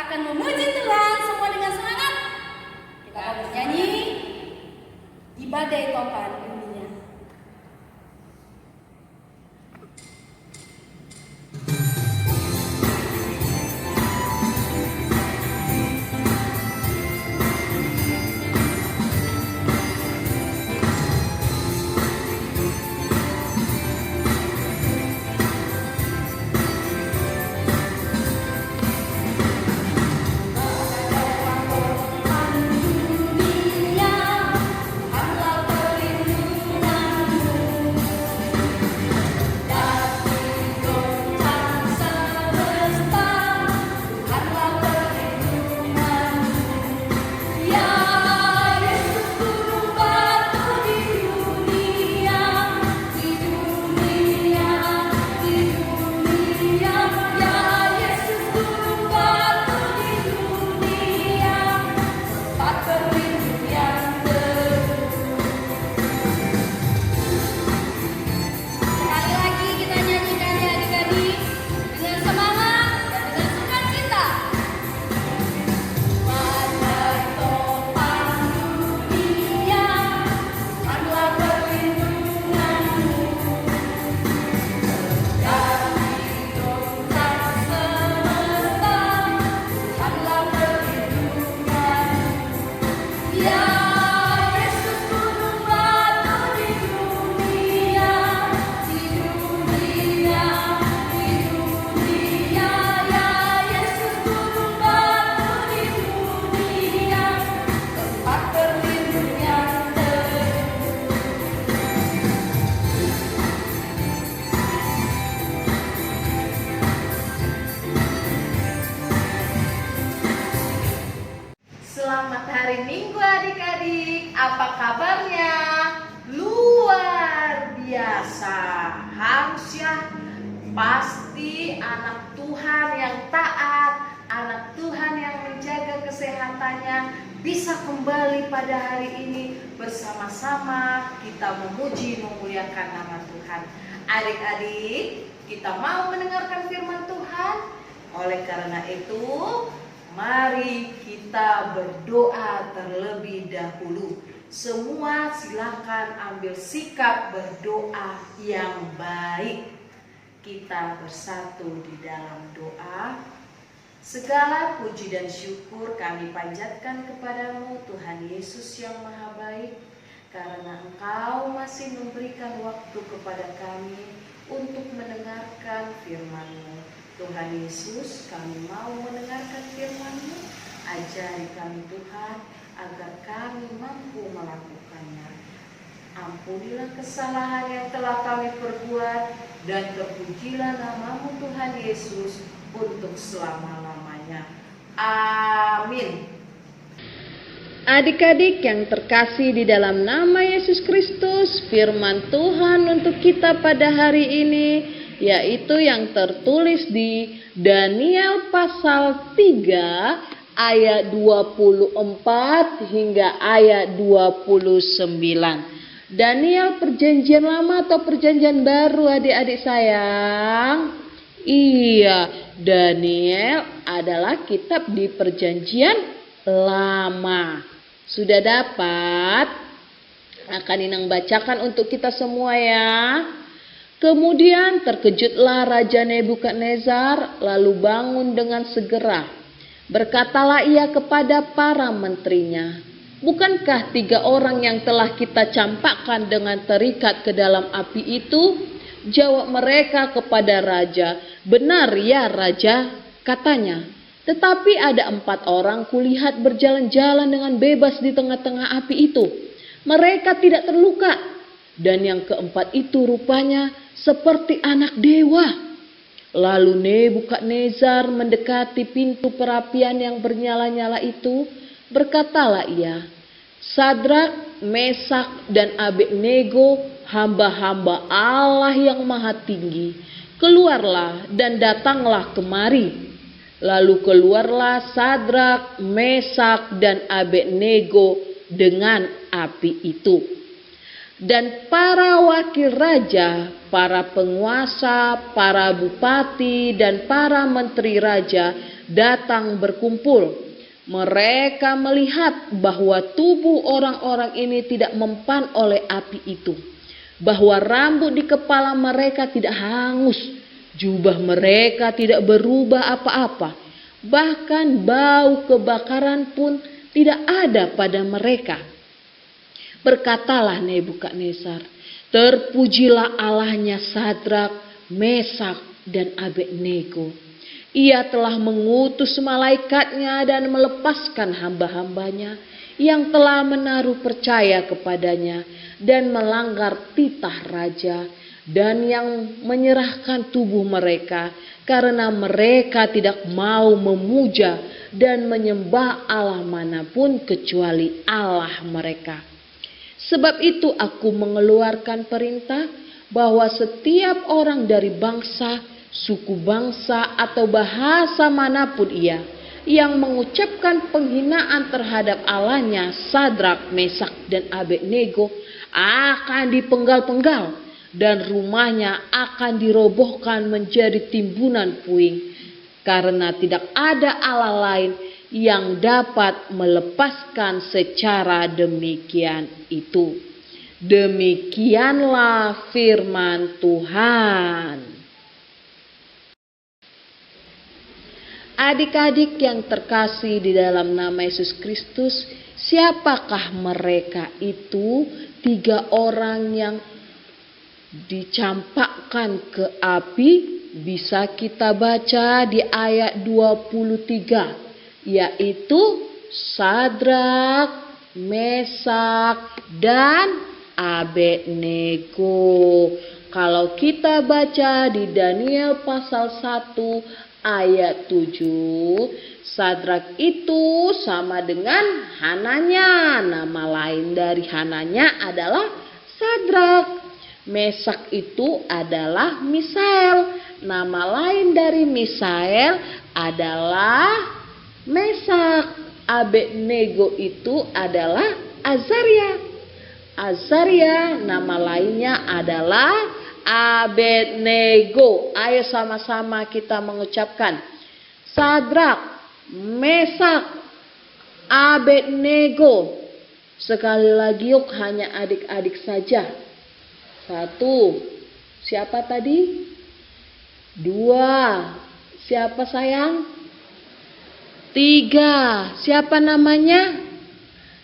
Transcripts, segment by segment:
akan memuji Tuhan semua dengan semangat. Kita akan bernyanyi di badai topan dunia. Selamat hari Minggu adik-adik, apa kabarnya? Luar biasa, harusnya pasti anak Tuhan yang taat, anak Tuhan yang menjaga kesehatannya bisa kembali pada hari ini bersama-sama kita memuji memuliakan nama Tuhan. Adik-adik, kita mau mendengarkan firman Tuhan. Oleh karena itu, mari kita berdoa terlebih dahulu. Semua silakan ambil sikap berdoa yang baik. Kita bersatu di dalam doa. Segala puji dan syukur kami panjatkan kepadamu Tuhan Yesus yang maha baik, karena Engkau masih memberikan waktu kepada kami untuk mendengarkan firman-Mu. Tuhan Yesus, kami mau mendengarkan firman-Mu. Ajari kami Tuhan, agar kami mampu melakukannya. Ampunilah kesalahan yang telah kami perbuat, dan terpujilah nama-Mu Tuhan Yesus untuk selama-lamanya. Amin. Adik-adik yang terkasih di dalam nama Yesus Kristus, firman Tuhan untuk kita pada hari ini yaitu yang tertulis di Daniel pasal 3 ayat 24 hingga ayat 29. Daniel perjanjian lama atau perjanjian baru adik-adik sayang? Iya, Daniel adalah kitab di perjanjian lama. Sudah dapat? Akan Inang bacakan untuk kita semua ya. Kemudian terkejutlah Raja Nebukadnezar, lalu bangun dengan segera. Berkatalah ia kepada para menterinya, "Bukankah 3 orang yang telah kita campakkan dengan terikat ke dalam api itu?" Jawab mereka kepada raja, "Benar ya Raja," katanya. "Tetapi ada 4 orang kulihat berjalan-jalan dengan bebas di tengah-tengah api itu. Mereka tidak terluka. Dan yang keempat itu rupanya seperti anak dewa." Lalu Nebukadnezar mendekati pintu perapian yang bernyala-nyala itu. Berkatalah ia, "Sadrak, Mesak, dan Abednego, hamba-hamba Allah yang maha tinggi, keluarlah dan datanglah kemari." Lalu keluarlah Sadrak, Mesak, dan Abednego dengan api itu. Dan para wakil raja, para penguasa, para bupati, dan para menteri raja datang berkumpul. Mereka melihat bahwa tubuh orang-orang ini tidak mempan oleh api itu, bahwa rambut di kepala mereka tidak hangus, jubah mereka tidak berubah apa-apa, bahkan bau kebakaran pun tidak ada pada mereka. Berkatalah Nebukadnezar, terpujilah Allahnya Sadrak, Mesak, dan Abednego. Ia telah mengutus malaikatnya dan melepaskan hamba-hambanya yang telah menaruh percaya kepadanya dan melanggar titah raja, dan yang menyerahkan tubuh mereka karena mereka tidak mau memuja dan menyembah Allah manapun kecuali Allah mereka. Sebab itu aku mengeluarkan perintah bahwa setiap orang dari bangsa, suku bangsa, atau bahasa manapun ia yang mengucapkan penghinaan terhadap Allahnya Sadrak, Mesak, dan Abednego akan dipenggal-penggal dan rumahnya akan dirobohkan menjadi timbunan puing, karena tidak ada Allah lain yang dapat melepaskan secara demikian itu. Demikianlah firman Tuhan. Adik-adik yang terkasih di dalam nama Yesus Kristus, siapakah mereka itu? 3 orang yang dicampakkan ke api. Bisa kita baca di ayat 23, yaitu Sadrak, Mesak, dan Abednego. Kalau kita baca di Daniel pasal 1 ayat 7, Sadrak itu sama dengan Hananya. Nama lain dari Hananya adalah Sadrak. Mesak itu adalah Misael. Nama lain dari Misael adalah Mesak. Abednego itu adalah Azaria. Azaria nama lainnya adalah Abednego. Ayo sama-sama kita mengucapkan Sadrak, Mesak, Abednego. Sekali lagi yuk, hanya adik-adik saja. 1, siapa tadi? 2, siapa sayang? 3, siapa namanya?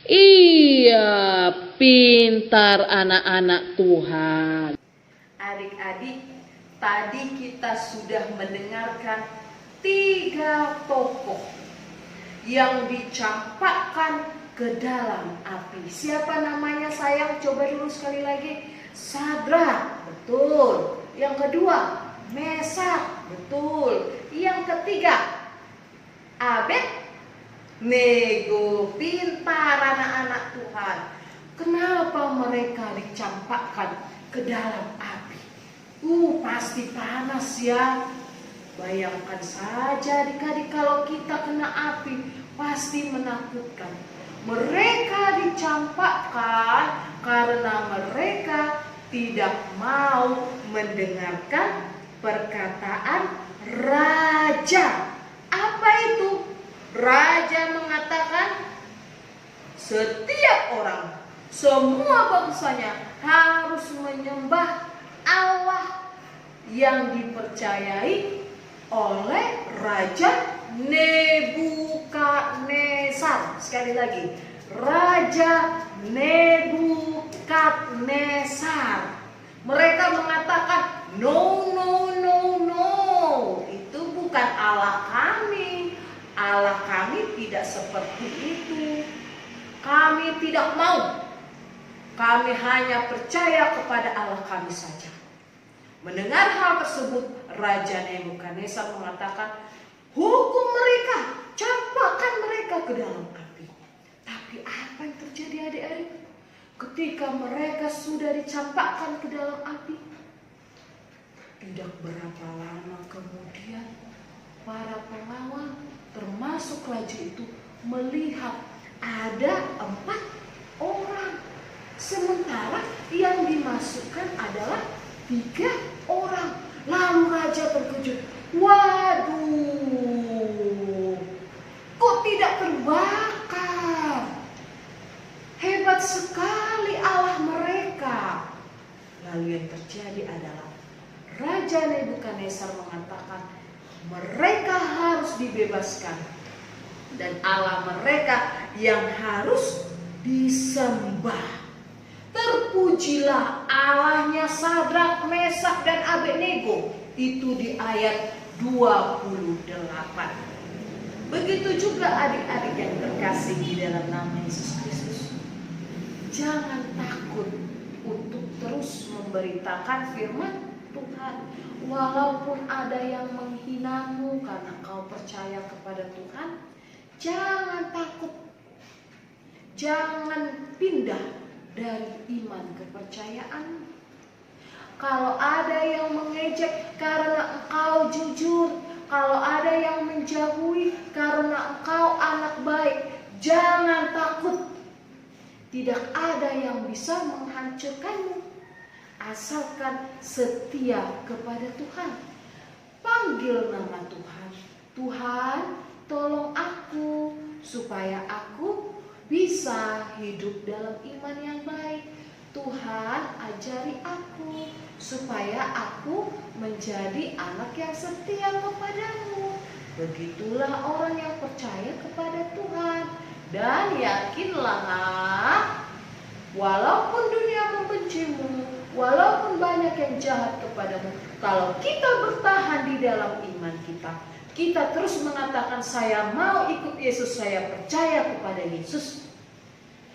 Iya, pintar anak-anak Tuhan. Adik-adik, tadi kita sudah mendengarkan 3 tokoh yang dicampakkan ke dalam api. Siapa namanya sayang? Coba dulu sekali lagi. Sadrak, betul. Yang kedua, Mesak, betul. Yang ketiga, Abednego. Pintar anak-anak Tuhan. Kenapa mereka dicampakkan ke dalam api? Pasti panas ya. Bayangkan saja adik-adik, kalau kita kena api pasti menakutkan. Mereka dicampakkan karena mereka tidak mau mendengarkan perkataan raja. Apa itu? Raja mengatakan setiap orang, semua bangsanya harus menyembah Allah yang dipercayai oleh Raja Nebukadnezar. Sekali lagi, Raja Nebukadnezar. Mereka mengatakan, no, no, no, no, itu bukan Allah kami. Allah kami tidak seperti itu. Kami tidak mau. Kami hanya percaya kepada Allah kami saja. Mendengar hal tersebut, Raja Nebukadnezar mengatakan, hukum mereka, campakkan mereka ke dalam api. Tapi apa yang terjadi adik-adik? Ketika mereka sudah dicampakkan ke dalam api, tidak berapa lama kemudian para pengawal termasuk raja itu melihat ada 4 orang. Sementara yang dimasukkan adalah 3 orang. Lalu raja terkejut. Waduh, Nebukadnezar mengatakan mereka harus dibebaskan dan Allah mereka yang harus disembah. Terpujilah Allahnya Sadrak, Mesak dan Abednego. Itu di ayat 28. Begitu juga adik-adik yang terkasih di dalam nama Yesus Kristus. Jangan takut untuk terus memberitakan firman Tuhan. Walaupun ada yang menghinamu karena kau percaya kepada Tuhan, jangan takut. Jangan pindah dari iman kepercayaan. Kalau ada yang mengejek karena engkau jujur, kalau ada yang menjauhi karena engkau anak baik, jangan takut. Tidak ada yang bisa menghancurkanmu, asalkan setia kepada Tuhan. Panggil nama Tuhan. Tuhan, tolong aku supaya aku bisa hidup dalam iman yang baik. Tuhan, ajari aku supaya aku menjadi anak yang setia kepadamu. Begitulah orang yang percaya kepada Tuhan. Dan yakinlah, walaupun dunia membencimu, walaupun banyak yang jahat kepadamu, kalau kita bertahan di dalam iman kita, kita terus mengatakan saya mau ikut Yesus, saya percaya kepada Yesus,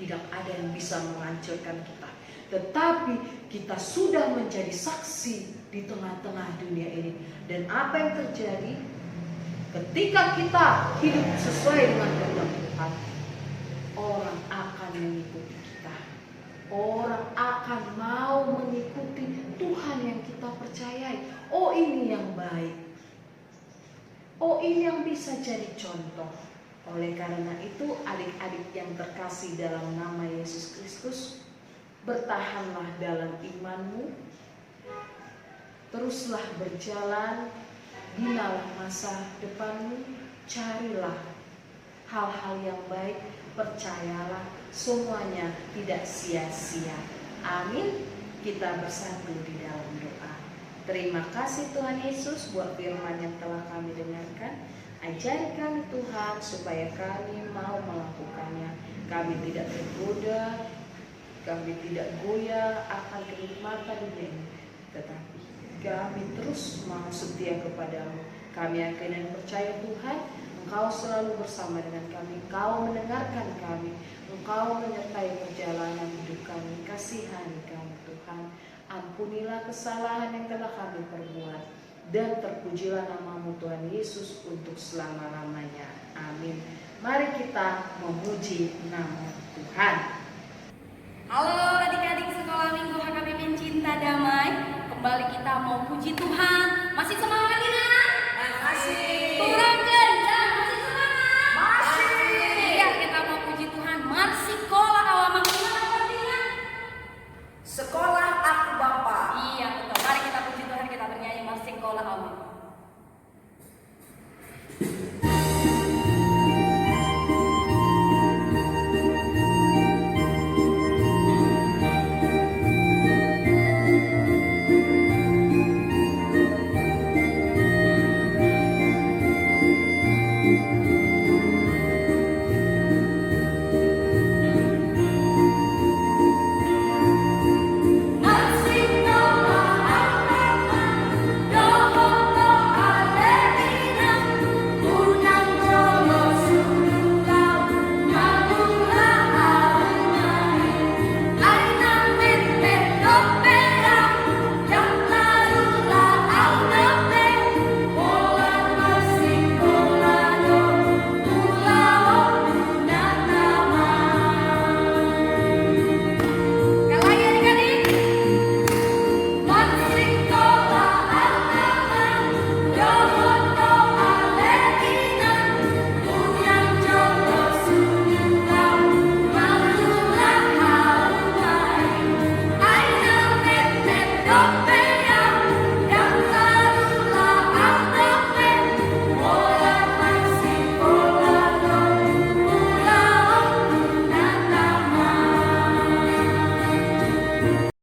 tidak ada yang bisa menghancurkan kita. Tetapi kita sudah menjadi saksi di tengah-tengah dunia ini. Dan apa yang terjadi ketika kita hidup sesuai dengan kehendak Tuhan, orang akan mengikuti kita. Orang akan mau mengikuti Tuhan yang kita percayai. Oh, ini yang baik. Oh, ini yang bisa jadi contoh. Oleh karena itu, adik-adik yang terkasih dalam nama Yesus Kristus, bertahanlah dalam imanmu. Teruslah berjalan, binalah masa depanmu, carilah hal-hal yang baik, percayalah semuanya tidak sia-sia. Amin. Kita bersatu di dalam doa. Terima kasih Tuhan Yesus buat firman yang telah kami dengarkan. Ajari kami Tuhan supaya kami mau melakukannya. Kami tidak tergoda, kami tidak goyah akan kenikmatan dunia ini, tetapi kami terus mau setia kepadamu. Kami yakin dan percaya Tuhan, Engkau selalu bersama dengan kami. Engkau mendengarkan kami, Engkau menyertai perjalanan hidup kami. Kasihani kami Tuhan. Ampunilah kesalahan yang telah kami perbuat, dan terpujilah nama-Mu Tuhan Yesus untuk selama-lamanya. Amin. Mari kita memuji nama Tuhan. Halo adik-adik sekolah minggu HKBP Cinta Damai. Kembali kita mau puji Tuhan. Masih semangat kan? Masih.